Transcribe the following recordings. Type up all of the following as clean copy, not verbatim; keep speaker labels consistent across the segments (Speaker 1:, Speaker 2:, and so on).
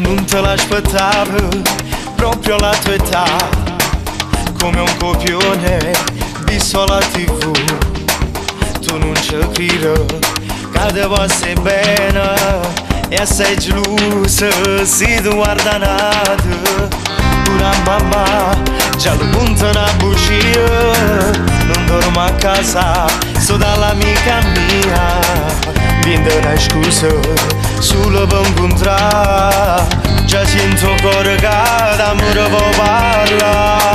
Speaker 1: Non te l'aspettavo proprio alla tua età, come un copione visto alla TV. Tu non ci credi che devo essere bene e sei gelosa se tu guarda nato. Pure a mamma già lo punta una bugia, non dormo a casa, sto dall'amica mia. Vinta una scusa solo per incontrare, già sento cuore che d'amore può parlare.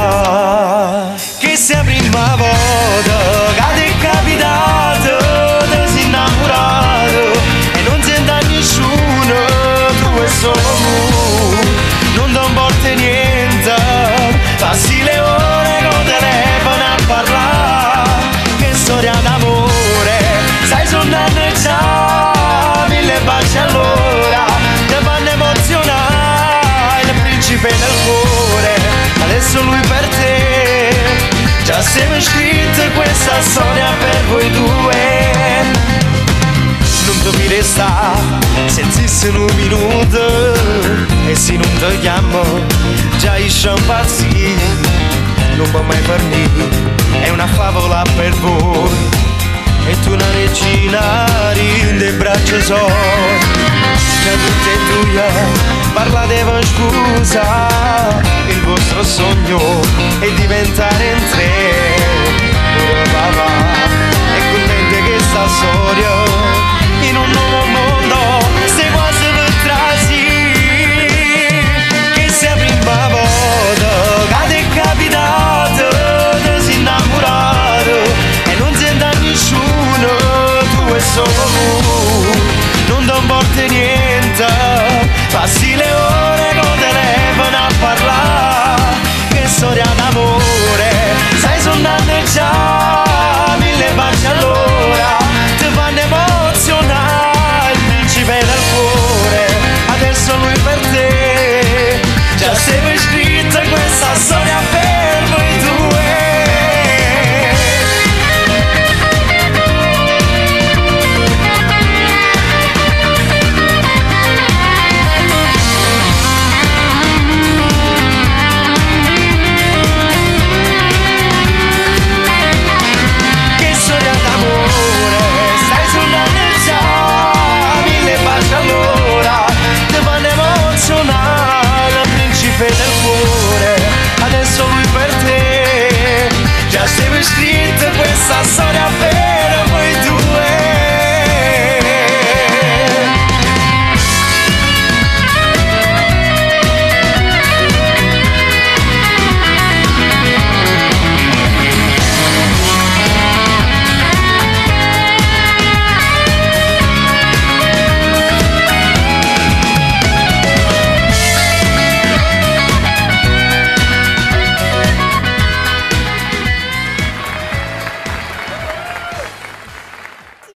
Speaker 1: Che sia prima volta che ti è capitato, ti sei innamorato e non senti a nessuno, tu e solo tu, non ti importa niente, passi le ore con telefono a parlare. Che storia d'amore, stai suonando già, mille baci allora, ti fanno emozionare, il principe del cuore, adesso lui per te, già siamo scritti questa storia per voi due. Non devi restare senza un minuto, e se non ti chiamo già esce un pazzire. Non può mai farmi, è una favola per voi, e tu una regina in dei braccia so. Già tutte e due parlatevano scusa, il vostro sogno è diventare in tre. Ora papà è contento che sta storia in un nuovo mondo se quasi per trasi. Che sia prima volta che ti è capitato, ti sei innamorato e non senti a nessuno, tu e solo lui, non ti importa niente, passi le ore con telefono a parlare. Che storia d'amore, stai suonando già, mille baci allora, ti fanno emozionare, il principe del cuore, adesso lui per te, già sei scritta questa storia per voi due. Che storia d'amore, stai suonando già, mille baci allora, ti fanno emozionare, il principe del cuore, adesso lui per te, già sei scritta questa storia.